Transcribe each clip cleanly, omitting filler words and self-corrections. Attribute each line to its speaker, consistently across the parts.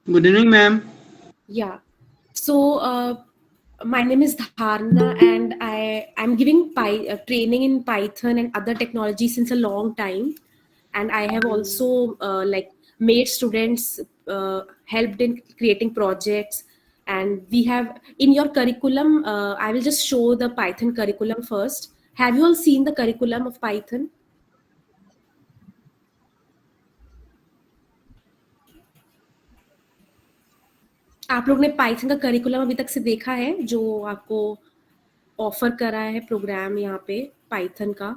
Speaker 1: Good evening, ma'am.
Speaker 2: Yeah. So my name is Dharna, and I'm giving training in Python and other technology since a long time, and I have also like made students helped in creating projects. And we have in your curriculum. I will just show the Python curriculum first. Have you all seen the curriculum of Python? आप लोग ने Python का curriculum अभी तक से देखा है जो आपको ऑफर करा है प्रोग्राम यहाँ पे पाइथन का?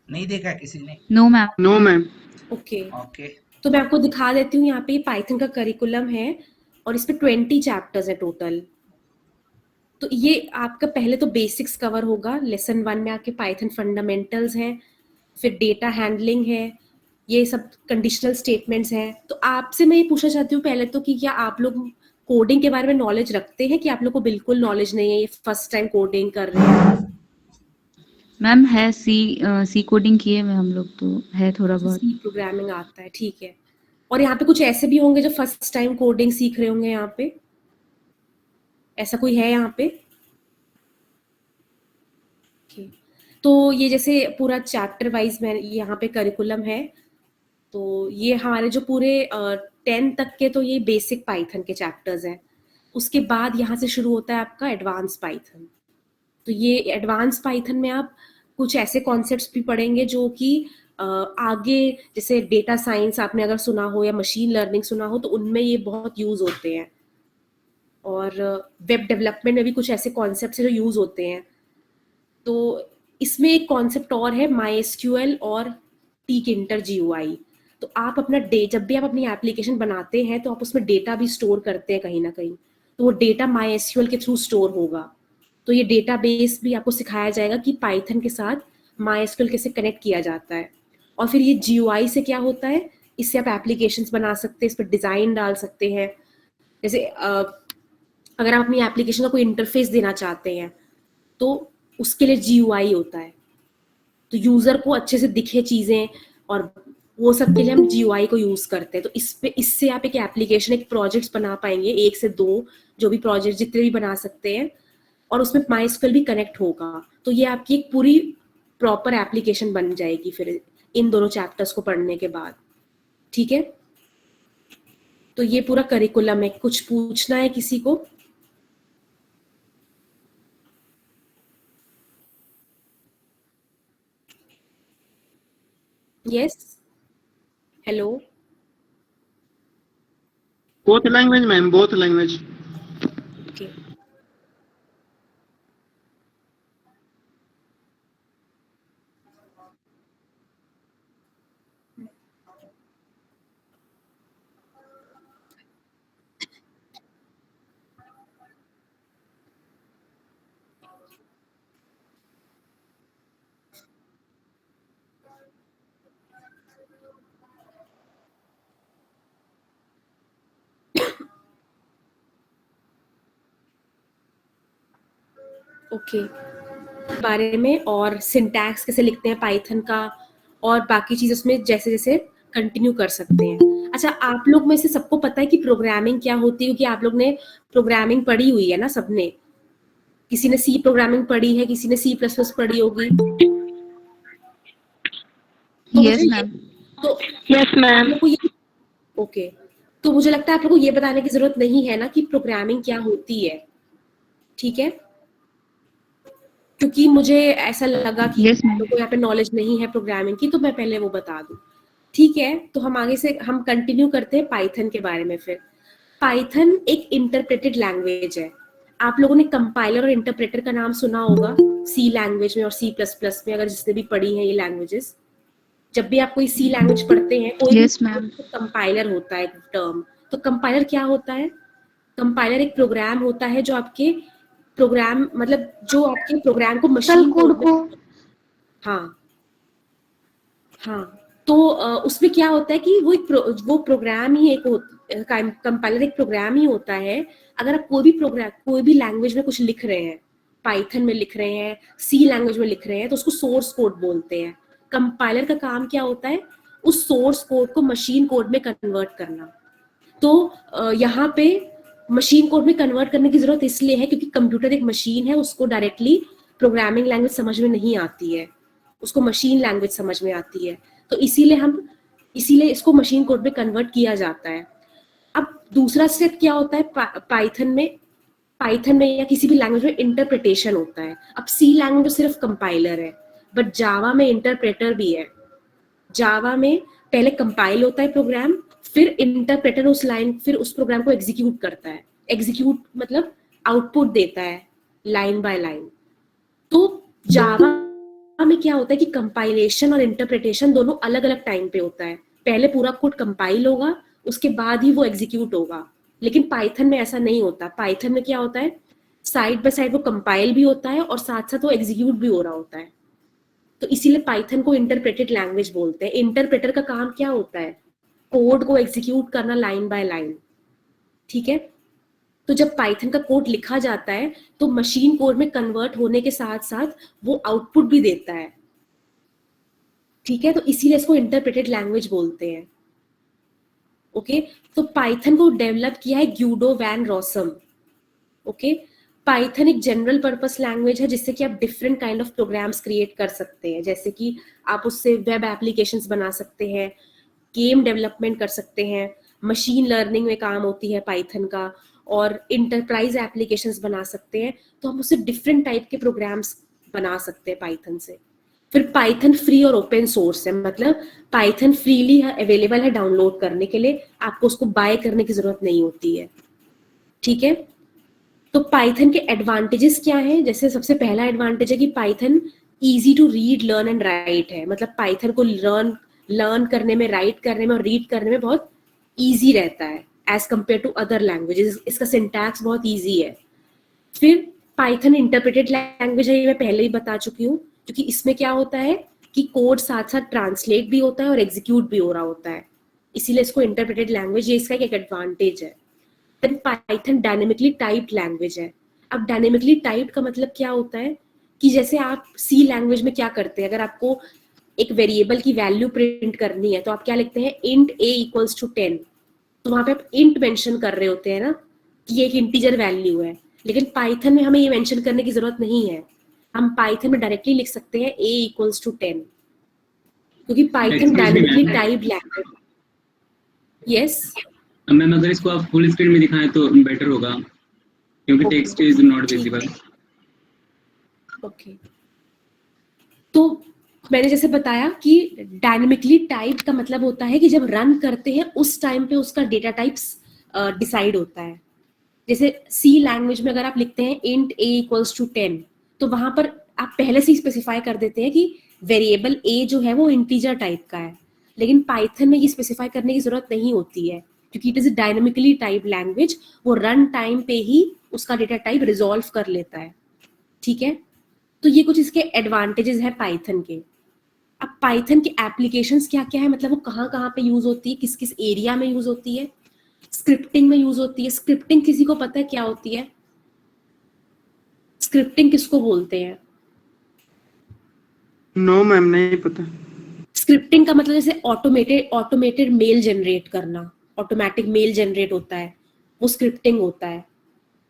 Speaker 3: नहीं देखा किसी ने।
Speaker 4: No ma'am.
Speaker 1: No, ma'am.
Speaker 2: Okay
Speaker 3: okay
Speaker 2: तो मैं आपको दिखा देती हूँ। यहाँ पे पाइथन का करिकुलम है और इस पे 20 चैप्टर्स है टोटल। तो ये आपका पहले तो बेसिक्स कवर होगा। लेसन 1 में आपके पाइथन फंडामेंटल्स हैं, फिर डेटा हैंडलिंग है, ये सब कंडीशनल स्टेटमेंट्स हैं। तो आपसे मैं ये पूछना चाहती हूँ पहले तो कि क्या आप लोग कोडिंग के बारे में नॉलेज रखते हैं कि आप लोग को बिल्कुल नॉलेज नहीं है, ये फर्स्ट टाइम कोडिंग कर रहे हैं?
Speaker 4: मैम है सी कोडिंग किए में हम लोग, तो है थोड़ा बहुत।
Speaker 2: सी प्रोग्रामिंग आता है, ठीक है। और यहाँ पे कुछ ऐसे भी होंगे जो फर्स्ट टाइम कोडिंग सीख रहे होंगे यहाँ पे, ऐसा कोई है यहाँ पे? Okay. तो ये जैसे पूरा चैप्टर वाइज में यहाँ पे करिकुलम है। तो ये हमारे जो पूरे 10 तक के तो ये बेसिक पाइथन के चैप्टर्स हैं। उसके बाद यहाँ से शुरू होता है आपका एडवांस पाइथन। तो ये एडवांस पाइथन में आप कुछ ऐसे कॉन्सेप्ट्स भी पढ़ेंगे जो कि आगे जैसे डेटा साइंस आपने अगर सुना हो या मशीन लर्निंग सुना हो तो उनमें ये बहुत यूज होते हैं। और वेब डेवलपमेंट में भी कुछ ऐसे कॉन्सेप्ट्स हैं जो यूज होते हैं। तो इसमें एक कॉन्सेप्ट और है MySQL और tkinter GUI। तो आप अपना जब भी आप अपनी एप्लीकेशन बनाते हैं तो आप उसमें डेटा भी स्टोर करते हैं कहीं ना कहीं, तो वो डेटा MySQL के थ्रू स्टोर होगा। तो ये डेटाबेस भी आपको सिखाया जाएगा कि पाइथन के साथ MySQL कैसे कनेक्ट किया जाता है। और फिर ये GUI से क्या होता है, इससे आप एप्लीकेशंस बना सकते हैं, इस पर डिज़ाइन डाल सकते हैं। जैसे अगर आप अपनी एप्लीकेशन का कोई इंटरफेस देना चाहते हैं तो उसके लिए GUI होता है, तो यूजर को अच्छे से दिखे चीजें, और वो सब के लिए हम GUI को यूज करते हैं। तो इससे आप एक एप्लीकेशन, एक प्रोजेक्ट्स बना पाएंगे, 1 से 2 जो भी प्रोजेक्ट जितने भी बना सकते हैं, और उसमें MySQL भी कनेक्ट होगा। तो ये आपकी एक पूरी प्रॉपर एप्लीकेशन बन जाएगी फिर इन दोनों चैप्टर्स को पढ़ने के बाद। ठीक है, तो ये पूरा करिकुलम है। कुछ पूछना है किसी को? Yes, hello.
Speaker 1: Both language, ma'am. Both language.
Speaker 2: Okay okay बारे में, और सिंटैक्स कैसे लिखते हैं पाइथन का, और बाकी चीज उसमें जैसे जैसे कंटिन्यू कर सकते हैं। अच्छा, आप लोग में से सबको पता है कि प्रोग्रामिंग क्या होती है? क्योंकि आप लोग ने प्रोग्रामिंग पढ़ी हुई है ना सबने। किसी ने सी प्रोग्रामिंग पढ़ी है, किसी ने C++ पढ़ी होगी। तो
Speaker 4: यस
Speaker 2: मुझे
Speaker 4: मैम।
Speaker 2: तो
Speaker 1: Yes, ma'am.
Speaker 2: ओके, तो मुझे लगता है आप लोग को ये बताने की जरूरत नहीं है ना कि प्रोग्रामिंग क्या होती है। ठीक है, क्योंकि मुझे ऐसा लगा कि
Speaker 4: Yes, ma'am.
Speaker 2: लोगों को यहाँ पे नॉलेज नहीं है प्रोग्रामिंग की, तो मैं पहले वो बता दूं। ठीक है, तो हम आगे से हम कंटिन्यू करते हैं पाइथन के बारे में। फिर पाइथन एक इंटरप्रेटेड लैंग्वेज है। आप लोगों ने कंपाइलर और इंटरप्रेटर का नाम सुना होगा सी लैंग्वेज में और C++ में, अगर जिसने भी पढ़ी है ये लैंग्वेजेस। जब भी आप कोई सी लैंग्वेज पढ़ते हैं, कोई
Speaker 4: Yes, ma'am.
Speaker 2: कंपाइलर होता है एक टर्म। तो कंपाइलर क्या होता है? कंपाइलर एक प्रोग्राम होता है जो आपके प्रोग्राम, मतलब जो आपके प्रोग्राम को मशीन कोड को, हाँ हाँ, तो उसमें क्या होता है कि वो प्रोग्राम ही कंपाइलर एक प्रोग्राम ही होता है। अगर आप कोई भी लैंग्वेज में कुछ लिख रहे हैं, पाइथन में लिख रहे हैं, सी लैंग्वेज में लिख रहे हैं, तो उसको सोर्स कोड बोलते हैं। कंपाइलर का काम क्या होता है? उस सोर्स कोड को मशीन कोड में कन्वर्ट करना। तो यहाँ पे मशीन कोड में कन्वर्ट करने की जरूरत इसलिए है क्योंकि कंप्यूटर एक मशीन है, उसको डायरेक्टली प्रोग्रामिंग लैंग्वेज समझ में नहीं आती है, उसको मशीन लैंग्वेज समझ में आती है। तो इसीलिए इसको मशीन कोड में कन्वर्ट किया जाता है। अब दूसरा स्टेप क्या होता है पाइथन में या किसी भी लैंग्वेज में इंटरप्रिटेशन होता है। अब सी लैंग्वेज में सिर्फ कंपाइलर है, बट जावा में इंटरप्रेटर भी है। जावा में पहले कंपाइल होता है प्रोग्राम, फिर इंटरप्रेटर फिर उस प्रोग्राम को एग्जीक्यूट करता है। एग्जीक्यूट मतलब आउटपुट देता है लाइन बाय लाइन। तो जावा में क्या होता है कि कंपाइलेशन और इंटरप्रिटेशन दोनों अलग अलग टाइम पे होता है। पहले पूरा कोड कंपाइल होगा, उसके बाद ही वो एग्जीक्यूट होगा। लेकिन पाइथन में ऐसा नहीं होता। पाइथन में क्या होता है, साइड बाय साइड वो कंपाइल भी होता है और साथ साथ वो एग्जीक्यूट भी हो रहा होता है। तो इसीलिए पाइथन को इंटरप्रेटेड लैंग्वेज बोलते हैं। इंटरप्रेटर का काम क्या होता है, कोड को एग्जीक्यूट करना लाइन बाय लाइन। ठीक है, तो जब पाइथन का कोड लिखा जाता है तो मशीन कोड में कन्वर्ट होने के साथ साथ वो आउटपुट भी देता है। ठीक है, तो इसीलिए इसको इंटरप्रेटेड लैंग्वेज बोलते हैं। ओके, तो पाइथन को डेवलप किया है Guido van Rossum. Okay, Python एक जनरल पर्पस लैंग्वेज है जिससे कि आप different kind of programs create कर सकते हैं। जैसे कि आप उससे वेब एप्लीकेशंस बना सकते हैं, गेम डेवलपमेंट कर सकते हैं, मशीन लर्निंग में काम होती है पाइथन का, और इंटरप्राइज एप्लीकेशंस बना सकते हैं। तो हम उससे डिफरेंट टाइप के प्रोग्राम्स बना सकते हैं पाइथन से। फिर पाइथन फ्री और ओपन सोर्स है, मतलब पाइथन फ्रीली अवेलेबल है डाउनलोड करने के लिए, आपको उसको बाय करने की जरूरत नहीं होती है। ठीक है, तो पाइथन के एडवांटेजेस क्या हैं? जैसे सबसे पहला एडवांटेज है कि Python easy to read, learn and write है। मतलब पाइथन को लर्न करने में, राइट करने में और रीड करने में बहुत इजी रहता है as compare to other languages. इसका सिंटैक्स बहुत इजी है। फिर पाइथन इंटरप्रेटेड लैंग्वेज है, ये मैं पहले ही बता चुकी हूँ, क्योंकि इसमें क्या होता है कि कोड साथ साथ ट्रांसलेट भी होता है और एग्जीक्यूट भी हो रहा होता है, इसीलिए इसको इंटरप्रेटेड लैंग्वेज, ये इसका एक एडवांटेज है। Then Python dynamically typed language है। अब डायनेमिकली टाइप्ड का मतलब क्या होता है कि जैसे आप सी लैंग्वेज में क्या करते हैं, अगर आपको एक वेरिएबल की वैल्यू प्रिंट करनी है तो आप क्या लिखते हैं, int a equals to 10। तो वहां पे आप int मेंशन कर रहे होते हैं ना कि ये एक इंटीजर वैल्यू है। लेकिन पाइथन में हमें ये मेंशन करने की जरूरत नहीं है, हम पाइथन में डायरेक्टली लिख सकते हैं a equals to 10, क्योंकि Python dynamically typed language. Yes
Speaker 5: ma'am, अगर इसको आप फुल स्क्रीन में दिखाएं तो बेटर होगा, क्योंकि text is not visible.
Speaker 2: Okay, तो मैंने जैसे बताया कि डायनेमिकली टाइप का मतलब होता है कि जब रन करते हैं उस टाइम पे उसका डेटा टाइप्स डिसाइड होता है। जैसे सी लैंग्वेज में अगर आप लिखते हैं int a equals to 10, तो वहां पर आप पहले से ही स्पेसिफाई कर देते हैं कि वेरिएबल a जो है वो इंटीजर टाइप का है। लेकिन पाइथन में ये स्पेसिफाई करने की जरूरत नहीं होती है, क्योंकि it is dynamically type language, वो रन टाइम पे ही उसका डेटा टाइप रिजॉल्व कर लेता है। ठीक है, तो ये कुछ इसके एडवांटेजेस है पाइथन के। अब पाइथन के एप्लीकेशंस क्या क्या है, मतलब वो कहाँ कहाँ पे यूज होती है, किस किस एरिया में यूज होती है। स्क्रिप्टिंग में यूज होती है। स्क्रिप्टिंग किसी को पता है क्या होती है? स्क्रिप्टिंग किसको बोलते हैं?
Speaker 1: नो मैम, नहीं पता।
Speaker 2: स्क्रिप्टिंग का मतलब जैसे ऑटोमेटेड मेल जनरेट करना, ऑटोमेटिक मेल जनरेट होता है, वो स्क्रिप्टिंग होता है।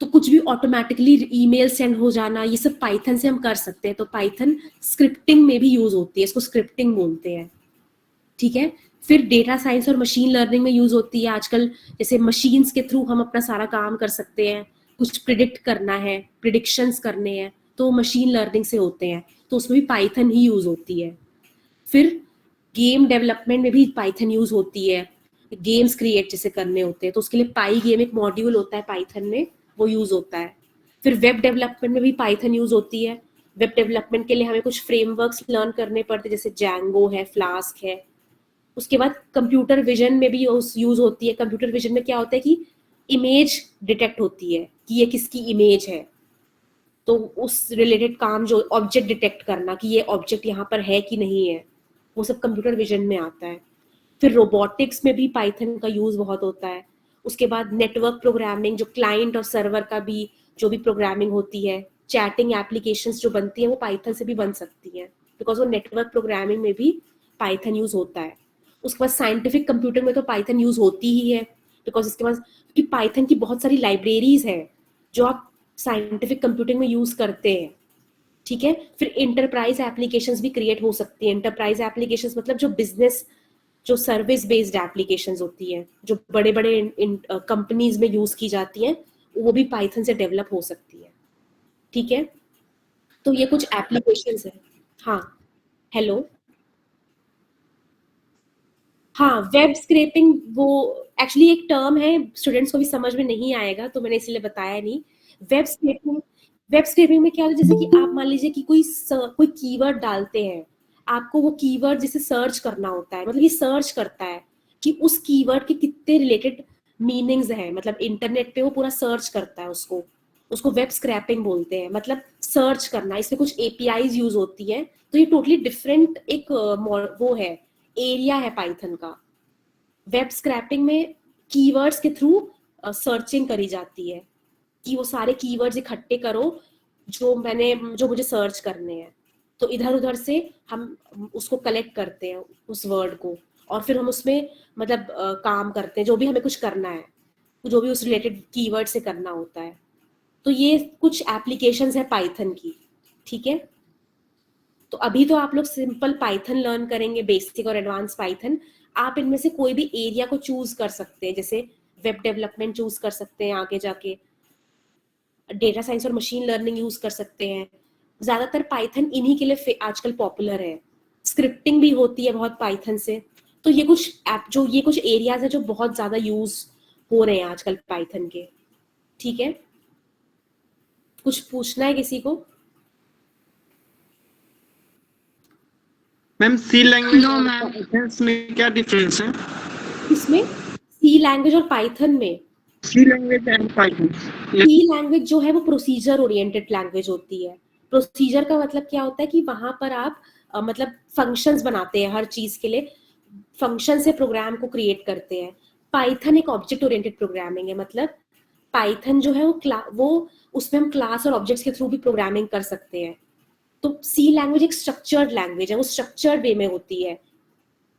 Speaker 2: तो कुछ भी ऑटोमेटिकली ईमेल सेंड हो जाना, ये सब पाइथन से हम कर सकते हैं। तो पाइथन स्क्रिप्टिंग में भी यूज होती है, इसको स्क्रिप्टिंग बोलते हैं। ठीक है, फिर डेटा साइंस और मशीन लर्निंग में यूज होती है आजकल। जैसे मशीन्स के थ्रू हम अपना सारा काम कर सकते हैं, कुछ प्रिडिक्ट करना है, प्रिडिक्शंस करने हैं, तो मशीन लर्निंग से होते हैं, तो उसमें भी पाइथन ही यूज होती है। फिर गेम डेवलपमेंट में भी पाइथन यूज होती है, गेम्स क्रिएट जैसे करने होते हैं तो उसके लिए पाई गेम एक मॉड्यूल होता है पाइथन में, वो यूज होता है। फिर वेब डेवलपमेंट में भी पाइथन यूज होती है। वेब डेवलपमेंट के लिए हमें कुछ फ्रेमवर्क्स लर्न करने पड़ते हैं, जैसे जैंगो है, फ्लास्क है। उसके बाद कंप्यूटर विजन में भी यूज होती है। कंप्यूटर विजन में क्या होता है कि इमेज डिटेक्ट होती है कि ये किसकी इमेज है, तो उस रिलेटेड काम, जो ऑब्जेक्ट डिटेक्ट करना कि ये ऑब्जेक्ट यहाँ पर है कि नहीं है, वो सब कंप्यूटर विजन में आता है। फिर रोबोटिक्स में भी पाइथन का यूज बहुत होता है। उसके बाद नेटवर्क प्रोग्रामिंग, जो क्लाइंट और सर्वर का भी जो भी प्रोग्रामिंग होती है, चैटिंग एप्लीकेशंस जो बनती है वो पाइथन से भी बन सकती हैं, बिकॉज वो नेटवर्क प्रोग्रामिंग में भी पाइथन यूज होता है। उसके बाद साइंटिफिक कंप्यूटर में तो पाइथन यूज होती ही है, बिकॉज इसके पास, क्योंकि पाइथन की बहुत सारी लाइब्रेरीज है जो आप साइंटिफिक कंप्यूटिंग में यूज करते हैं, ठीक है। फिर इंटरप्राइज एप्लीकेशंस भी क्रिएट हो सकती है। इंटरप्राइज एप्लीकेशंस मतलब जो बिजनेस, जो सर्विस बेस्ड एप्लीकेशंस होती है, जो बड़े बड़े कंपनीज में यूज की जाती हैं, वो भी पाइथन से डेवलप हो सकती है, ठीक है। तो ये कुछ एप्लीकेशंस है। हाँ, हेलो, हाँ, वेब स्क्रैपिंग वो एक्चुअली एक टर्म है, स्टूडेंट्स को भी समझ में नहीं आएगा तो मैंने इसलिए बताया नहीं। वेब स्क्रैपिंग में क्या होता है, जैसे कि आप मान लीजिए कि कोई कीवर्ड डालते हैं, आपको वो कीवर्ड जैसे सर्च करना होता है, मतलब ये सर्च करता है कि उस कीवर्ड के कितने रिलेटेड मीनिंग्स हैं, मतलब इंटरनेट पे वो पूरा सर्च करता है उसको, उसको वेब स्क्रैपिंग बोलते हैं, मतलब सर्च करना। इसमें कुछ एपीआईज यूज होती है, तो ये टोटली डिफरेंट एक वो है, एरिया है पाइथन का। वेब स्क्रैपिंग में कीवर्ड्स के थ्रू सर्चिंग करी जाती है कि वो सारे कीवर्ड्स इकट्ठे करो जो मुझे सर्च करने हैं, तो इधर उधर से हम उसको कलेक्ट करते हैं उस वर्ड को, और फिर हम उसमें मतलब काम करते हैं, जो भी हमें कुछ करना है, जो भी उस रिलेटेड कीवर्ड से करना होता है। तो ये कुछ एप्लीकेशंस है पाइथन की, ठीक है। तो अभी तो आप लोग सिंपल पाइथन लर्न करेंगे, बेसिक और एडवांस पाइथन। आप इनमें से कोई भी एरिया को चूज कर सकते हैं, जैसे वेब डेवलपमेंट चूज कर सकते हैं, आगे जाके डेटा साइंस और मशीन लर्निंग यूज कर सकते हैं। ज्यादातर पाइथन इन्हीं के लिए आजकल पॉपुलर है। स्क्रिप्टिंग भी होती है बहुत पाइथन से। तो ये कुछ एरियाज है जो बहुत ज्यादा यूज हो रहे हैं आजकल पाइथन के, ठीक है। कुछ पूछना है किसी को?
Speaker 1: मैम सी लैंग्वेज
Speaker 4: No,
Speaker 1: और
Speaker 4: ma'am.
Speaker 1: पाइथन में क्या डिफरेंस है?
Speaker 2: इसमें सी लैंग्वेज और पाइथन में,
Speaker 1: C language and Python.
Speaker 2: C language जो है वो प्रोसीजर ओरिएंटेड लैंग्वेज होती है। प्रोसीजर का मतलब क्या होता है कि वहां पर आप मतलब फंक्शंस बनाते हैं, हर चीज के लिए फंक्शन से प्रोग्राम को क्रिएट करते हैं। पाइथन एक ऑब्जेक्ट ओरिएंटेड प्रोग्रामिंग है, मतलब पाइथन जो है वो उसमें हम क्लास और ऑब्जेक्ट्स के थ्रू भी प्रोग्रामिंग कर सकते हैं। तो सी लैंग्वेज एक स्ट्रक्चर्ड लैंग्वेज है, वो स्ट्रक्चर्ड वे में होती है,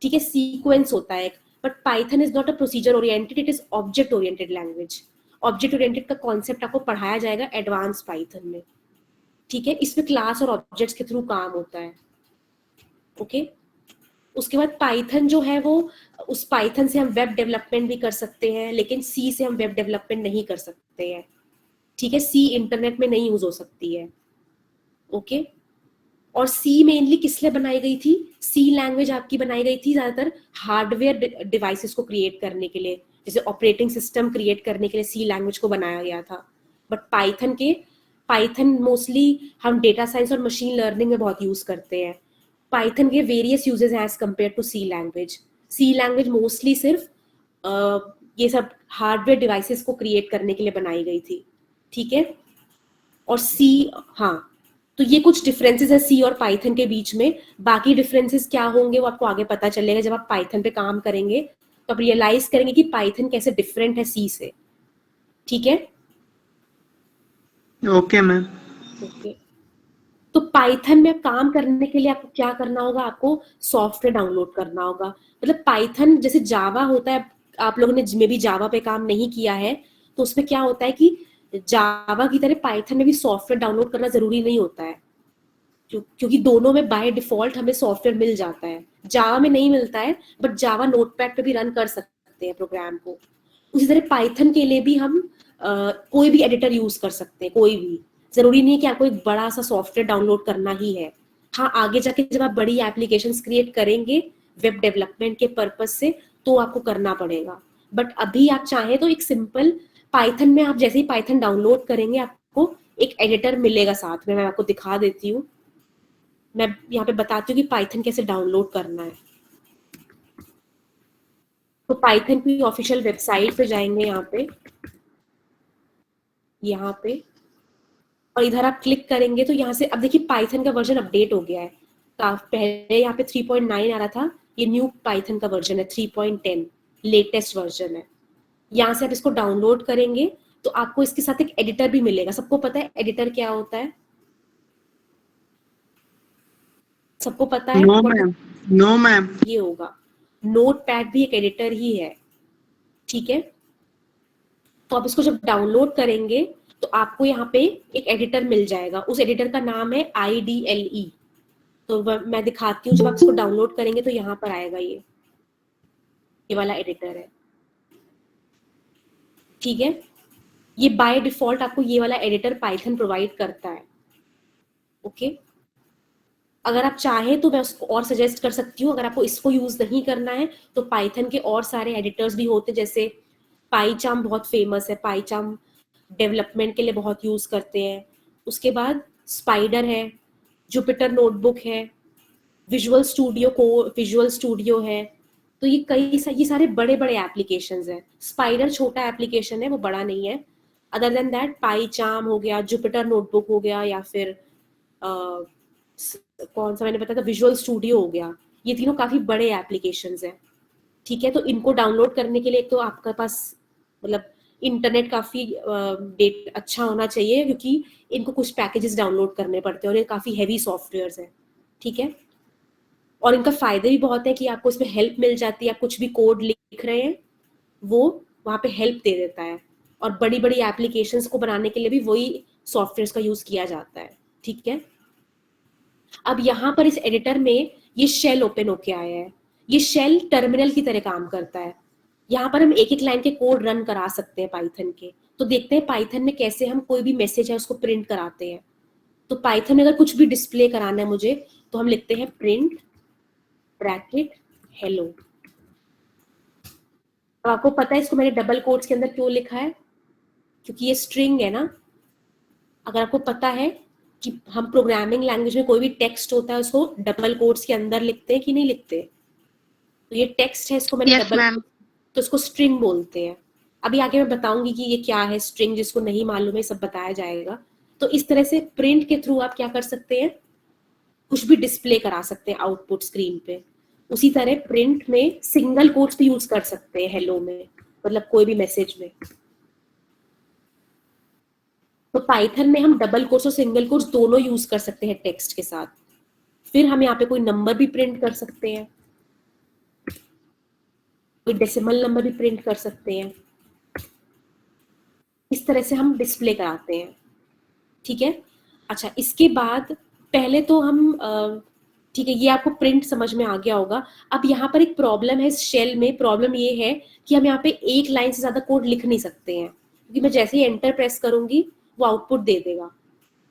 Speaker 2: ठीक है, सीक्वेंस होता है। But Python is not a procedure oriented, it is object oriented language. Object oriented का कॉन्सेप्ट आपको पढ़ाया जाएगा एडवांस पाइथन में, ठीक है। इसमें क्लास और ऑब्जेक्ट्स के थ्रू काम होता है, ओके। उसके बाद पाइथन जो है वो, उस पाइथन से हम वेब डेवलपमेंट भी कर सकते हैं, लेकिन सी से हम वेब डेवलपमेंट नहीं कर सकते हैं, ठीक है। सी इंटरनेट में नहीं यूज हो सकती है, ओके। और सी मेनली किस लिए बनाई गई थी? सी लैंग्वेज आपकी बनाई गई थी ज्यादातर हार्डवेयर डिवाइसेस को क्रिएट करने के लिए, जैसे ऑपरेटिंग सिस्टम क्रिएट करने के लिए सी लैंग्वेज को बनाया गया था। बट पाइथन मोस्टली हम डेटा साइंस और मशीन लर्निंग में बहुत यूज करते हैं। पाइथन के वेरियस यूजेस हैं as compare to C language. C language mostly सिर्फ ये सब हार्डवेयर डिवाइसेस को क्रिएट करने के लिए बनाई गई थी, ठीक है। और सी, हाँ, तो ये कुछ डिफरेंसेस है सी और पाइथन के बीच में। बाकी डिफरेंसेस क्या होंगे वो आपको आगे पता चलेगा, जब आप पाइथन पे काम करेंगे तो आप रियलाइज करेंगे कि पाइथन कैसे डिफरेंट है सी से, ठीक है।
Speaker 1: Okay ma'am.
Speaker 2: ओके, तो पाइथन में काम करने के लिए आपको क्या करना होगा? आपको सॉफ्टवेयर डाउनलोड करना होगा। मतलब पाइथन जैसे जावा होता है, आप लोगों ने मे भी जावा पे काम नहीं किया है, तो उसमें क्या होता है कि जावा की तरह पाइथन में भी सॉफ्टवेयर डाउनलोड करना जरूरी नहीं होता है, क्योंकि दोनों में बाय डिफॉल्ट हमें सॉफ्टवेयर मिल जाता है। जावा में नहीं मिलता है, बट जावा नोटपैड पे भी रन कर सकते हैं प्रोग्राम को। उसी तरह पाइथन के लिए भी हम कोई भी एडिटर यूज कर सकते हैं, कोई भी, जरूरी नहीं है कि आपको एक बड़ा सा सॉफ्टवेयर डाउनलोड करना ही है। हाँ, आगे जाके जब आप बड़ी एप्लीकेशंस क्रिएट करेंगे वेब डेवलपमेंट के पर्पज से, तो आपको करना पड़ेगा। बट अभी आप चाहें तो एक सिंपल पाइथन में, आप जैसे ही पाइथन डाउनलोड करेंगे आपको एक एडिटर मिलेगा साथ में, मैं आपको दिखा देती हूँ। मैं यहाँ पे बताती हूँ कि पाइथन कैसे डाउनलोड करना है। तो पाइथन की ऑफिशियल वेबसाइट पे जाएंगे, यहाँ पे और इधर आप क्लिक करेंगे तो यहाँ से अब देखिए पाइथन का वर्जन अपडेट हो गया है। तो पहले यहाँ पे 3.9 आ रहा था, ये न्यू पाइथन का वर्जन है 3.10, लेटेस्ट वर्जन है। यहाँ से आप इसको डाउनलोड करेंगे तो आपको इसके साथ एक एडिटर भी मिलेगा। सबको पता है एडिटर क्या होता है? सबको पता है?
Speaker 1: No ma'am, no ma'am.
Speaker 2: ये होगा, नोटपैड भी एक एडिटर ही है, ठीक है। तो आप इसको जब डाउनलोड करेंगे तो आपको यहाँ पे एक एडिटर मिल जाएगा, उस एडिटर का नाम है IDLE। तो मैं दिखाती हूँ, जब आप इसको डाउनलोड करेंगे तो यहाँ पर आएगा, ये वाला एडिटर है, ठीक है। ये बाय डिफॉल्ट आपको ये वाला एडिटर पाइथन प्रोवाइड करता है, ओके। अगर आप चाहें तो मैं उसको और सजेस्ट कर सकती हूँ, अगर आपको इसको यूज नहीं करना है तो पाइथन के और सारे एडिटर्स भी होते हैं, जैसे पाईचार्म बहुत फेमस है, पाईचार्म डेवलपमेंट के लिए बहुत यूज करते हैं। उसके बाद स्पाइडर है, जुपिटर नोटबुक है, विजुअल स्टूडियो है। तो ये सारे बड़े बड़े एप्लीकेशंस हैं। स्पाइडर छोटा एप्लीकेशन है, वो बड़ा नहीं है। अदर देन दैट पाईचार्म हो गया, जुपिटर नोटबुक हो गया, या फिर कौन सा मैंने बताया था, विजुअल स्टूडियो हो गया। ये तीनों काफी बड़े एप्लीकेशंस हैं, ठीक है। तो इनको डाउनलोड करने के लिए तो आपके पास मतलब इंटरनेट काफी डेट अच्छा होना चाहिए, क्योंकि इनको कुछ पैकेजेस डाउनलोड करने पड़ते हैं और ये काफी हैवी सॉफ्टवेयर्स हैं, ठीक है। और इनका फायदे भी बहुत है कि आपको इसमें हेल्प मिल जाती है, आप कुछ भी कोड लिख रहे हैं वो वहाँ पे हेल्प दे देता है। और बड़ी बड़ी एप्लीकेशंस को बनाने के लिए भी वही सॉफ्टवेयर्स का यूज किया जाता है, ठीक है। अब यहाँ पर इस एडिटर में ये शेल ओपन होके आया है। ये शेल टर्मिनल की तरह काम करता है। यहाँ पर हम एक एक लाइन के कोड रन करा सकते हैं पाइथन के। तो देखते हैं पाइथन में कैसे हम कोई भी मैसेज है उसको प्रिंट कराते हैं। तो पाइथन में अगर कुछ भी डिस्प्ले कराना है मुझे, तो हम लिखते हैं प्रिंट ब्रैकेट हेलो। अब आपको पता है इसको मैंने डबल कोट्स के अंदर क्यों लिखा है, क्योंकि ये स्ट्रिंग है ना। अगर आपको पता है कि हम प्रोग्रामिंग लैंग्वेज में कोई भी टेक्स्ट होता है उसको डबल कोट्स के अंदर लिखते हैं कि नहीं लिखते, तो ये टेक्स्ट है, इसको मैंने डबल, तो इसको स्ट्रिंग बोलते हैं। अभी आगे मैं बताऊंगी कि ये क्या है स्ट्रिंग, जिसको नहीं मालूम है सब बताया जाएगा। तो इस तरह से प्रिंट के थ्रू आप क्या कर सकते हैं, कुछ भी डिस्प्ले करा सकते हैं आउटपुट स्क्रीन पे। उसी तरह प्रिंट में सिंगल कोट्स भी यूज कर सकते हैं हेलो में, मतलब कोई भी मैसेज में। तो पाइथन में हम डबल कोट्स और सिंगल कोट्स दोनों यूज कर सकते हैं टेक्स्ट के साथ। फिर हम यहाँ पे कोई नंबर भी प्रिंट कर सकते हैं, कोई डेसिमल नंबर भी प्रिंट कर सकते हैं। इस तरह से हम डिस्प्ले कराते हैं, ठीक है। अच्छा, इसके बाद पहले तो हम ठीक है, ये आपको प्रिंट समझ में आ गया होगा। अब यहाँ पर एक प्रॉब्लम है इस शेल में। प्रॉब्लम ये है कि हम यहाँ पे एक लाइन से ज्यादा कोड लिख नहीं सकते हैं, क्योंकि मैं जैसे ही एंटर प्रेस करूंगी वो आउटपुट दे देगा।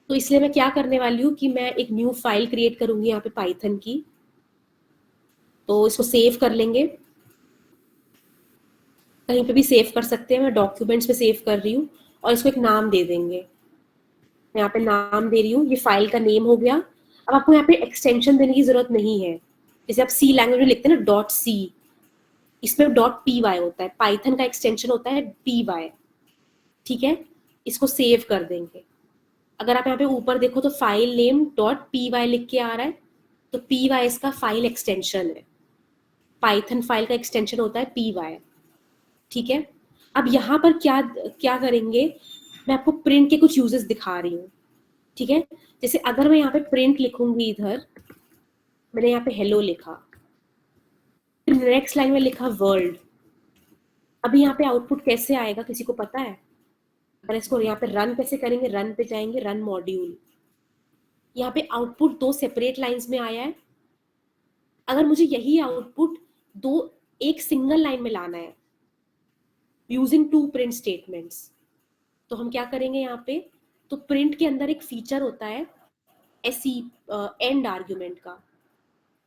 Speaker 2: तो इसलिए मैं क्या करने वाली हूँ कि मैं एक न्यू फाइल क्रिएट करूंगी यहाँ पे पाइथन की। तो इसको सेव कर लेंगे, कहीं पे भी सेव कर सकते हैं, मैं डॉक्यूमेंट्स पे सेव कर रही हूँ। और इसको एक नाम दे देंगे, मैं यहाँ पे नाम दे रही हूँ, ये फाइल का नेम हो गया। अब आपको यहाँ पे एक्सटेंशन देने की जरूरत नहीं है। जैसे आप सी लैंग्वेज में लिखते हैं ना .c, इसमें .py होता है, पाइथन का एक्सटेंशन होता है py, ठीक है। इसको सेव कर देंगे। अगर आप यहाँ पे ऊपर देखो तो फाइल नेम .py लिख के आ रहा है, तो py इसका फाइल एक्सटेंशन है। पाइथन फाइल का एक्सटेंशन होता है py, ठीक है। अब यहाँ पर क्या करेंगे, मैं आपको प्रिंट के कुछ यूजेस दिखा रही हूँ, ठीक है। जैसे अगर मैं यहाँ पे प्रिंट लिखूंगी, इधर मैंने यहाँ पे हेलो लिखा, फिर नेक्स्ट लाइन में लिखा वर्ल्ड। अभी यहाँ पे आउटपुट कैसे आएगा, किसी को पता है? अगर इसको यहाँ पे रन कैसे करेंगे, रन पे जाएंगे, रन मॉड्यूल, यहाँ पे आउटपुट 2 सेपरेट लाइंस में आया है। अगर मुझे यही आउटपुट एक सिंगल लाइन में लाना है यूजिंग 2 प्रिंट स्टेटमेंट्स, तो हम क्या करेंगे यहाँ पे, तो प्रिंट के अंदर एक फीचर होता है एंड आर्ग्यूमेंट का।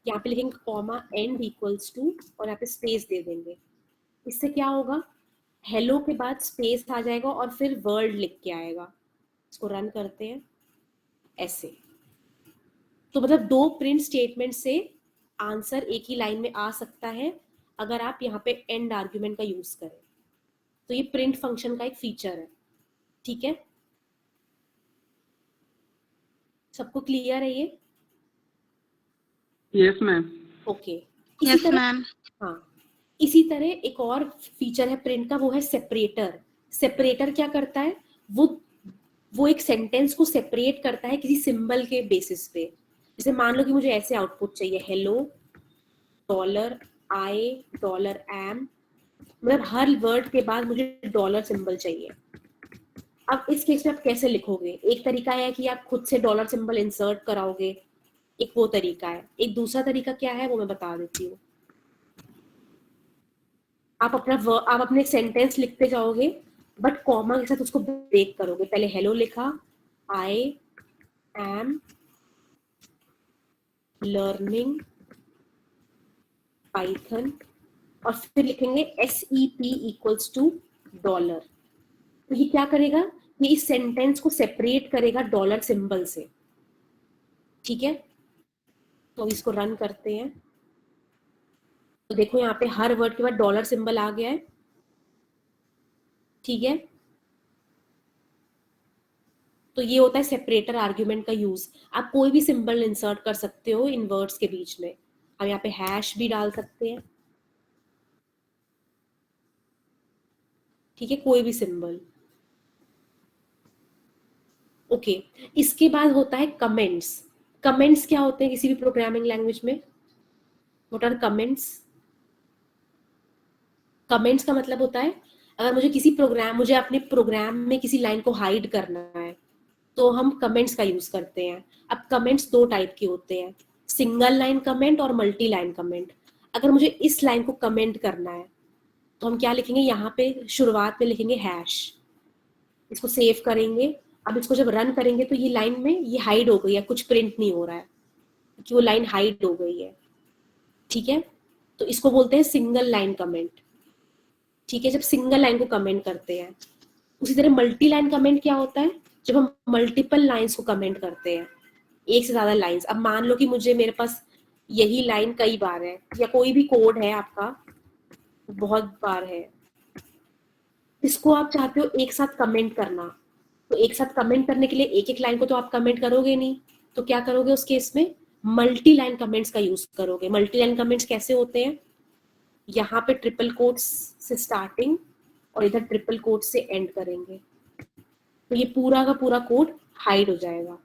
Speaker 2: यहाँ पे लिखेंगे कॉमा एंड इक्वल्स टू और यहाँ पे स्पेस दे देंगे। इससे क्या होगा, हेलो के बाद स्पेस आ जाएगा और फिर वर्ल्ड लिख के आएगा। इसको रन करते हैं ऐसे। तो मतलब 2 प्रिंट स्टेटमेंट से आंसर एक ही लाइन में आ सकता है अगर आप यहाँ पे एंड आर्ग्यूमेंट का यूज करें। तो ये प्रिंट फंक्शन का एक फीचर है, ठीक है। सबको क्लियर है ये?
Speaker 1: Yes ma'am.
Speaker 2: ओके, इसी तरह हाँ, इसी तरह एक और फीचर है प्रिंट का, वो है सेपरेटर। सेपरेटर क्या करता है, वो एक सेंटेंस को सेपरेट करता है किसी सिंबल के बेसिस पे। जैसे मान लो कि मुझे ऐसे आउटपुट चाहिए, हेलो $am, मतलब हर वर्ड के बाद मुझे डॉलर सिंबल चाहिए। अब इस केस में आप कैसे लिखोगे? एक तरीका है कि आप खुद से डॉलर सिंबल इंसर्ट कराओगे, एक वो तरीका है। एक दूसरा तरीका क्या है वो मैं बता देती हूँ। आप अपने सेंटेंस लिखते जाओगे बट कॉमा के साथ उसको ब्रेक करोगे। पहले हेलो लिखा, आई एम लर्निंग पाइथन, और फिर लिखेंगे SEP इक्वल्स टू डॉलर। तो ये क्या करेगा? ये इस सेंटेंस को सेपरेट करेगा डॉलर सिंबल से। ठीक है, तो इसको रन करते हैं। तो देखो यहाँ पे हर वर्ड के बाद डॉलर सिंबल आ गया है। ठीक है, तो ये होता है सेपरेटर आर्ग्यूमेंट का यूज। आप कोई भी सिंबल इंसर्ट कर सकते हो इन वर्ड्स के बीच में। हम यहाँ पे हैश भी डाल सकते हैं। ठीक है, कोई भी सिंबल। ओके, इसके बाद होता है कमेंट्स। कमेंट्स क्या होते हैं किसी भी प्रोग्रामिंग लैंग्वेज में? What are comments? कमेंट्स का मतलब होता है अगर मुझे अपने प्रोग्राम में किसी लाइन को हाइड करना है तो हम कमेंट्स का यूज करते हैं। अब कमेंट्स दो टाइप के होते हैं, सिंगल लाइन कमेंट और मल्टी लाइन कमेंट। अगर मुझे इस लाइन को कमेंट करना है तो हम क्या लिखेंगे? यहाँ पे शुरुआत में लिखेंगे हैश, इसको सेव करेंगे। अब इसको जब रन करेंगे तो ये लाइन में ये हाइड हो गई है, कुछ प्रिंट नहीं हो रहा है कि वो लाइन हाइड हो गई है। ठीक है, तो इसको बोलते हैं सिंगल लाइन कमेंट। ठीक है, जब सिंगल लाइन को कमेंट करते हैं। उसी तरह मल्टी लाइन कमेंट क्या होता है? जब हम मल्टीपल लाइंस को कमेंट करते हैं, एक से ज्यादा लाइंस। अब मान लो कि मेरे पास यही लाइन कई बार है, या कोई भी कोड है आपका बहुत बार है, इसको आप चाहते हो एक साथ कमेंट करना। तो एक साथ कमेंट करने के लिए एक एक लाइन को तो आप कमेंट करोगे नहीं, तो क्या करोगे उस केस में? मल्टी लाइन कमेंट्स का यूज करोगे। मल्टी लाइन कमेंट्स कैसे होते हैं? यहाँ पे ट्रिपल कोट्स से स्टार्टिंग और इधर ट्रिपल कोट्स से एंड करेंगे, तो ये पूरा का पूरा कोड हाइड हो जाएगा,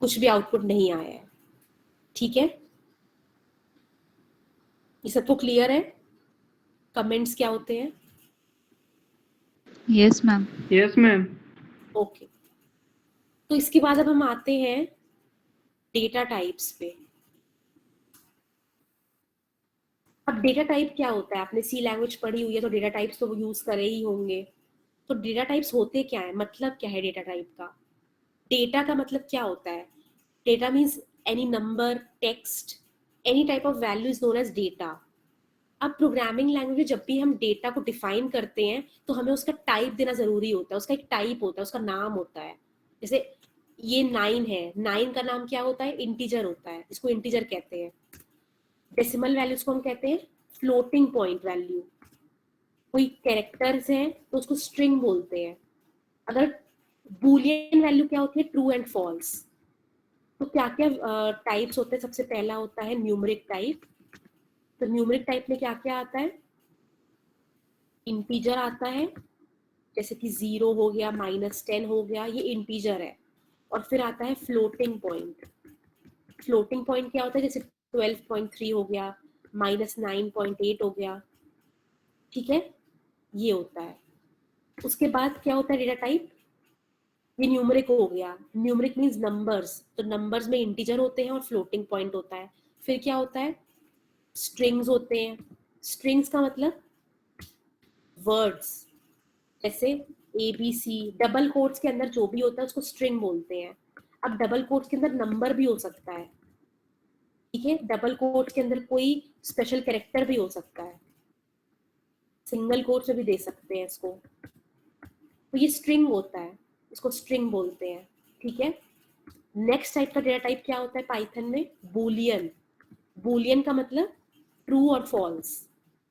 Speaker 2: कुछ भी आउटपुट नहीं आया है। ठीक है, ये सबको क्लियर है कमेंट्स क्या होते हैं?
Speaker 4: Yes ma'am.
Speaker 1: Yes, ma'am.
Speaker 2: Okay, तो इसके बाद अब हम आते हैं डेटा टाइप्स पे। अब डेटा टाइप क्या होता है? आपने सी लैंग्वेज पढ़ी हुई है तो डेटा टाइप्स तो यूज करे ही होंगे। तो डेटा टाइप्स होते क्या है, मतलब क्या है डेटा टाइप का? डेटा का मतलब क्या होता है? Data means any number, text, any type of value is known as data. अब प्रोग्रामिंग लैंग्वेज में जब भी हम डेटा को डिफाइन करते हैं तो हमें उसका टाइप देना जरूरी होता है। उसका एक टाइप होता है, उसका नाम होता है। जैसे ये 9 है, 9 का नाम क्या होता है? इंटीजर होता है, इसको इंटीजर कहते हैं। डेसिमल वैल्यूज को हम कहते हैं फ्लोटिंग पॉइंट वैल्यू। कोई कैरेक्टर्स हैं तो उसको स्ट्रिंग बोलते हैं। अगर बूलियन वैल्यू क्या होती है? True and false. तो क्या क्या टाइप्स होते हैं? सबसे पहला होता है न्यूमेरिक टाइप। तो न्यूमेरिक टाइप में क्या क्या आता है? इंटीजर आता है, जैसे कि 0 हो गया, -10 हो गया, ये इंटीजर है। और फिर आता है फ्लोटिंग पॉइंट। फ्लोटिंग पॉइंट क्या होता है? जैसे 12.3 हो गया, -9.8 हो गया। ठीक है, ये होता है। उसके बाद क्या होता है डेटा टाइप? ये न्यूमेरिक हो गया। न्यूमेरिक मीन्स नंबर्स, तो नंबर्स में इंटीजर होते हैं और फ्लोटिंग पॉइंट होता है। फिर क्या होता है? स्ट्रिंग्स होते हैं। स्ट्रिंग्स का मतलब वर्ड्स, जैसे ABC। डबल कोट्स के अंदर जो भी होता है उसको स्ट्रिंग बोलते हैं। अब डबल कोट्स के अंदर नंबर भी हो सकता है। ठीक है, डबल कोट के अंदर कोई स्पेशल कैरेक्टर भी हो सकता है, सिंगल कोट से भी दे सकते हैं इसको। तो ये स्ट्रिंग होता है, इसको स्ट्रिंग बोलते हैं। ठीक है, नेक्स्ट टाइप का डेटा टाइप क्या होता है पाइथन में? बूलियन। बूलियन का मतलब ट्रू और फॉल्स।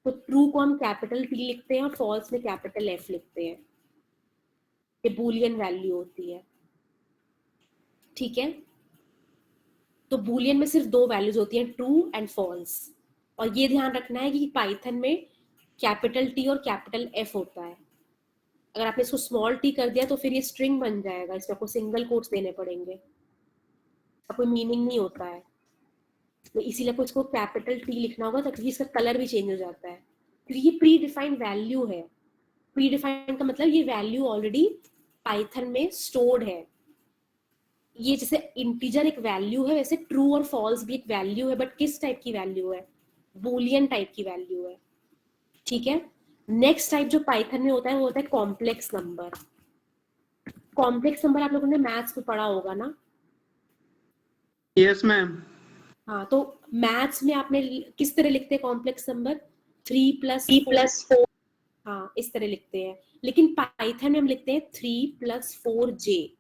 Speaker 2: तो ट्रू को हम कैपिटल T लिखते हैं और फॉल्स में कैपिटल F लिखते हैं। ये बूलियन वैल्यू होती है। ठीक है, तो बूलियन में सिर्फ दो वैल्यूज होती हैं, ट्रू एंड फॉल्स। और ये ध्यान रखना है कि पाइथन में कैपिटल T और कैपिटल F होता है। अगर आपने इसको स्मॉल t कर दिया तो फिर ये स्ट्रिंग बन जाएगा, इसमें आपको सिंगल कोट्स देने पड़ेंगे, इसका कोई मीनिंग नहीं होता है। तो इसीलिए आपको इसको कैपिटल टी लिखना होगा ताकि इसका कलर भी चेंज हो जाता है, क्योंकि ये प्री डिफाइंड वैल्यू है। प्री डिफाइंड का मतलब ये वैल्यू ऑलरेडी पाइथन में स्टोर्ड है। ये जैसे इंटीजर एक वैल्यू है, वैसे ट्रू और फॉल्स भी एक वैल्यू है, बट किस टाइप की वैल्यू है? बूलियन टाइप की वैल्यू है। ठीक है। नेक्स्ट टाइप जो पाइथन में होता है वो होता है कॉम्प्लेक्स नंबर। कॉम्प्लेक्स नंबर आप लोगों ने मैथ्स में पढ़ा होगा ना?
Speaker 1: Yes ma'am.
Speaker 2: हाँ, तो मैथ्स में आपने किस तरह लिखते हैं कॉम्प्लेक्स नंबर? 3+4। हाँ, इस तरह लिखते हैं। लेकिन पाइथन में हम लिखते हैं 3+4j।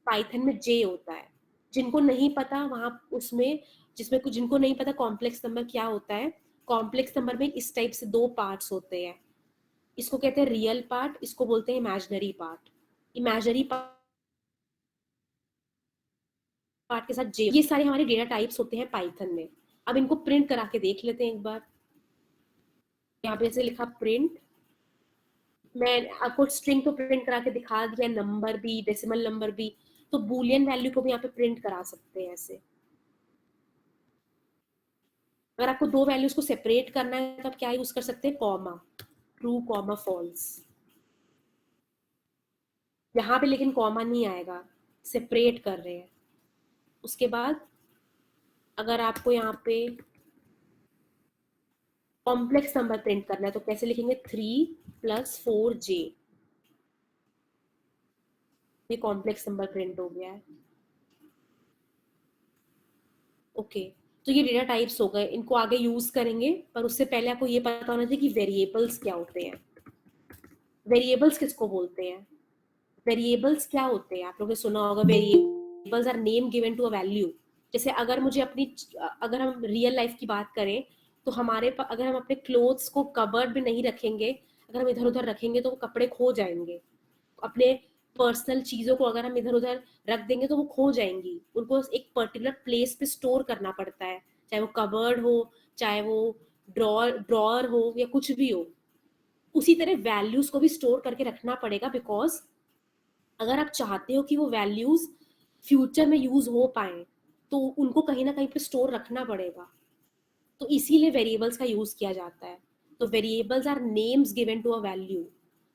Speaker 2: पाइथन में j होता है। जिनको नहीं पता वहां उसमें जिसमें कुछ जिनको नहीं पता कॉम्प्लेक्स नंबर क्या होता है, कॉम्प्लेक्स नंबर में इस टाइप से 2 पार्ट्स होते हैं। इसको कहते हैं रियल पार्ट, इसको बोलते हैं इमेजिनरी पार्ट। इमेजिनरी पार्ट के साथ j, ये सारे हमारे डेटा टाइप्स होते हैं पाइथन में। अब इनको प्रिंट करा के देख लेते हैं एक बार। यहाँ पे ऐसे लिखा प्रिंट, मैं आपको स्ट्रिंग तो प्रिंट करा के दिखा दिया, नंबर भी, डेसिमल नंबर भी, तो बूलियन वैल्यू को भी यहाँ पे प्रिंट करा सकते हैं ऐसे। अगर आपको 2 वैल्यूज को सेपरेट करना है तो आप क्या यूज कर सकते हैं? Comma, true comma false. यहाँ पे लेकिन कॉमा नहीं आएगा, सेपरेट कर रहे हैं। उसके बाद अगर आपको यहाँ पे कॉम्प्लेक्स नंबर प्रिंट करना है तो कैसे लिखेंगे? 3+4j। ये कॉम्प्लेक्स नंबर प्रिंट हो गया है। ओके, तो ये डेटा टाइप्स हो गए, इनको आगे यूज करेंगे, पर उससे पहले आपको ये पता होना चाहिए कि वेरिएबल्स क्या होते हैं। वेरिएबल्स किसको बोलते हैं? वेरिएबल्स क्या होते हैं? आप लोगों ने सुना होगा variables are name given to a value. जैसे अगर हम रियल लाइफ की बात करें तो अगर हम अपने क्लोथ्स को कबर्ड में नहीं रखेंगे, अगर हम इधर उधर रखेंगे तो वो कपड़े खो जाएंगे। अपने पर्सनल चीजों को अगर हम इधर उधर रख देंगे तो वो खो जाएंगी, उनको एक पर्टिकुलर प्लेस पे स्टोर करना पड़ता है, चाहे वो कबर्ड हो, चाहे वो ड्रॉअर हो, या कुछ भी हो। उसी तरह वैल्यूज को भी स्टोर करके रखना पड़ेगा, बिकॉज अगर आप चाहते हो कि वो वैल्यूज फ्यूचर में यूज हो पाए तो उनको कहीं ना कहीं पे स्टोर रखना पड़ेगा। तो इसीलिए वेरिएबल्स का यूज किया जाता है। तो variables are names given to a value.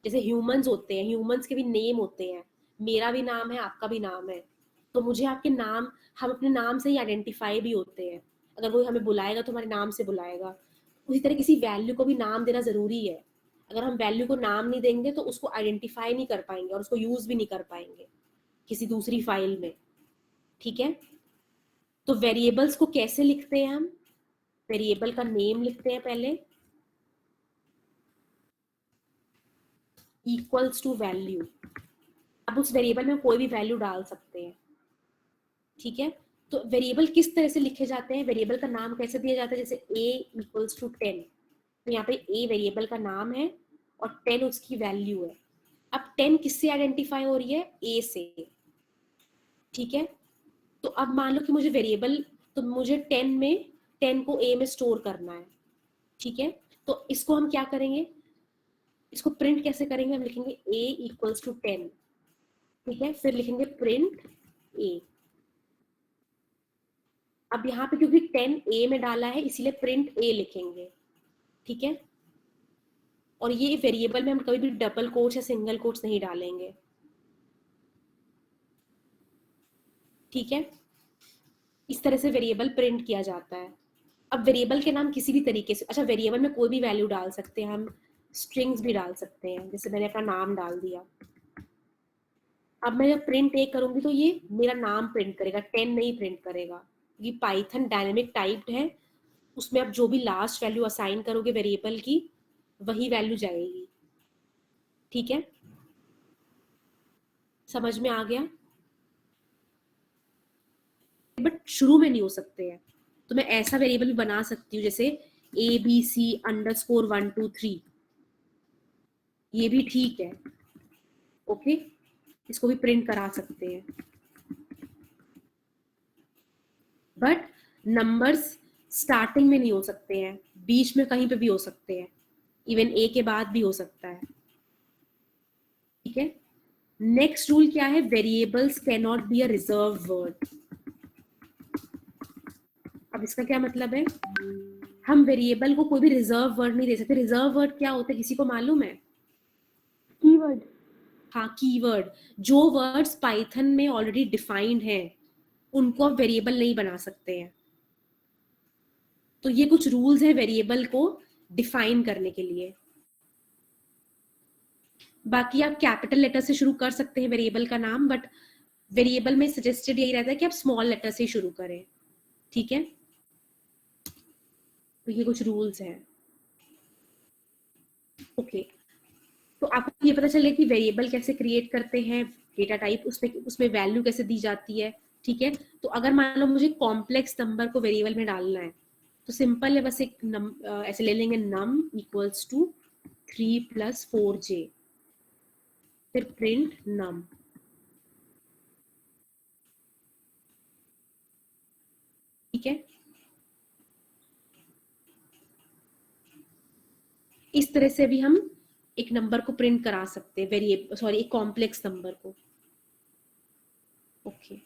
Speaker 2: जैसे ह्यूमंस होते हैं, ह्यूमंस के भी नेम होते हैं। मेरा भी नाम है, आपका भी नाम है, तो मुझे आपके नाम, हम अपने नाम से ही आइडेंटिफाई भी होते हैं। अगर कोई हमें बुलाएगा तो हमारे नाम से बुलाएगा। उसी तरह किसी वैल्यू को भी नाम देना जरूरी है। अगर हम वैल्यू को नाम नहीं देंगे तो उसको आइडेंटिफाई नहीं कर पाएंगे और उसको यूज भी नहीं कर पाएंगे किसी दूसरी फाइल में। ठीक है, तो वेरिएबल्स को कैसे लिखते हैं हम? वेरिएबल का नेम लिखते हैं पहले, इक्वल्स टू वैल्यू। अब उस वेरिएबल में कोई भी वैल्यू डाल सकते हैं। ठीक है, तो वेरिएबल किस तरह से लिखे जाते हैं, वेरिएबल का नाम कैसे दिया जाता है? जैसे a = 10, तो यहाँ पे a वेरिएबल का नाम है और 10 उसकी वैल्यू है। अब 10 किससे आइडेंटिफाई हो रही है? a से। ठीक है, तो अब मान लो कि मुझे वेरिएबल, तो मुझे 10 को a में स्टोर करना है। ठीक है, तो इसको हम क्या करेंगे? इसको प्रिंट कैसे करेंगे? हम लिखेंगे a = 10। ठीक है, फिर लिखेंगे प्रिंट a। अब यहाँ पे क्योंकि 10 a में डाला है इसीलिए प्रिंट a लिखेंगे। ठीक है, और ये वेरिएबल में हम कभी भी डबल कोट्स या सिंगल कोट्स नहीं डालेंगे। ठीक है, इस तरह से वेरिएबल प्रिंट किया जाता है। अब वेरिएबल के नाम किसी भी तरीके से, अच्छा वेरिएबल में कोई भी वैल्यू डाल सकते हैं हम, स्ट्रिंग्स भी डाल सकते हैं, जैसे मैंने अपना नाम डाल दिया। अब मैं जब प्रिंट ए करूंगी तो ये मेरा नाम प्रिंट करेगा, 10 नहीं प्रिंट करेगा। ये पाइथन डायनेमिक टाइप्ड है, उसमें आप जो भी लास्ट वैल्यू असाइन करोगे वेरिएबल की वही वैल्यू जाएगी। ठीक है, समझ में आ गया? बट शुरू में नहीं हो सकते हैं, तो मैं ऐसा वेरिएबल भी बना सकती हूँ जैसे ABC_123, ये भी ठीक है। ओके, इसको भी प्रिंट करा सकते हैं। बट नंबर्स स्टार्टिंग में नहीं हो सकते हैं, बीच में कहीं पे भी हो सकते हैं, इवन a के बाद भी हो सकता है। ठीक है, नेक्स्ट रूल क्या है? Variables can not be a reserve word. अब अब इसका क्या मतलब है, हम वेरिएबल को कोई भी रिजर्व वर्ड नहीं दे सकते। रिजर्व वर्ड क्या होता है, किसी को मालूम है?
Speaker 6: कीवर्ड।
Speaker 2: हाँ, कीवर्ड। जो वर्ड्स पाइथन में ऑलरेडी डिफाइंड हैं उनको आप वेरिएबल नहीं बना सकते हैं। तो ये कुछ रूल्स है वेरिएबल को डिफाइन करने के लिए। बाकी आप कैपिटल लेटर से शुरू कर सकते हैं वेरिएबल का नाम, बट वेरिएबल में सजेस्टेड यही रहता है कि आप स्मॉल लेटर से शुरू करें, ठीक है? तो ये कुछ रूल्स हैं। ओके, तो आपको ये पता चले कि वेरिएबल कैसे क्रिएट करते हैं, डेटा टाइप उसमें वैल्यू कैसे दी जाती है, ठीक है? तो अगर मान लो मुझे कॉम्प्लेक्स नंबर को वेरिएबल में डालना है तो सिंपल है, बस एक ऐसे ले लेंगे num इक्वल्स टू 3 + 4j, फिर प्रिंट num, ठीक है? इस तरह से भी हम एक नंबर को प्रिंट करा सकते हैं, एक कॉम्प्लेक्स नंबर को। ओके,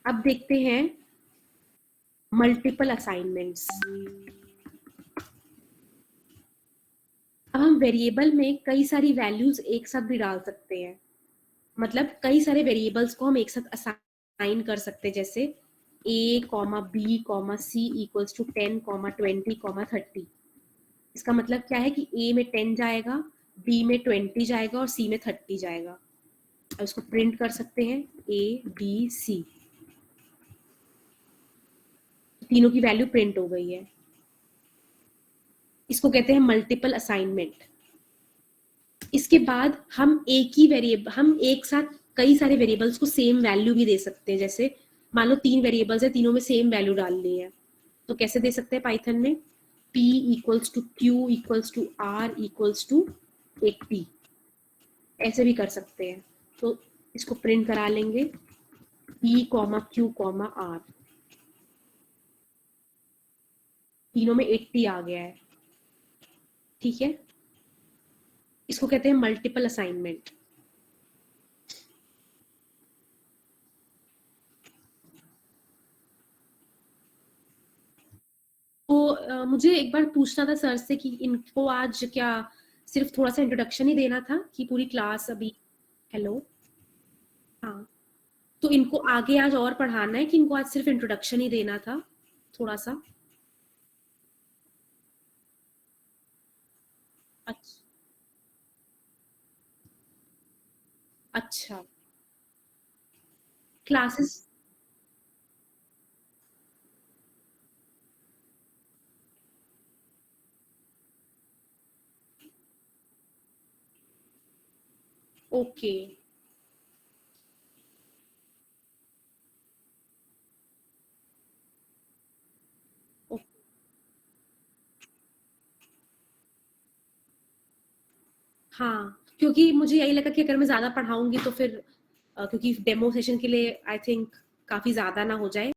Speaker 2: अब देखते हैं मल्टीपल असाइनमेंट्स। अब हम वेरिएबल में कई सारी वैल्यूज एक साथ भी डाल सकते हैं, मतलब कई सारे वेरिएबल्स को हम एक साथ असाइन कर सकते हैं, जैसे a, b, c equals to 10, 20, 30। इसका मतलब क्या है कि a में 10 जाएगा, b में 20 जाएगा और c में 30 जाएगा। अब इसको प्रिंट कर सकते हैं a, b, c, तीनों की वैल्यू प्रिंट हो गई है। इसको कहते हैं मल्टीपल असाइनमेंट। इसके बाद हम एक साथ कई सारे वेरिएबल्स को सेम वैल्यू भी दे सकते हैं। जैसे मान लो 3 वेरिएबल्स है, तीनों में सेम वैल्यू डालनी है, तो कैसे दे सकते हैं पाइथन में? p equals to q equals to r equals to 80, ऐसे भी कर सकते हैं। तो इसको प्रिंट करा लेंगे p, q, r, तीनों में 80 आ गया है, ठीक है? इसको कहते हैं मल्टीपल असाइनमेंट। तो मुझे एक बार पूछना था सर से कि इनको आज क्या सिर्फ थोड़ा सा इंट्रोडक्शन ही देना था कि पूरी क्लास अभी? हेलो, हाँ, तो इनको आगे आज और पढ़ाना है कि इनको आज सिर्फ इंट्रोडक्शन ही देना था थोड़ा सा? अच्छा, क्लासेस ओके, हाँ, क्योंकि मुझे यही लगा कि अगर मैं ज्यादा पढ़ाऊंगी तो फिर क्योंकि डेमो सेशन के लिए आई थिंक काफी ज्यादा ना हो जाए।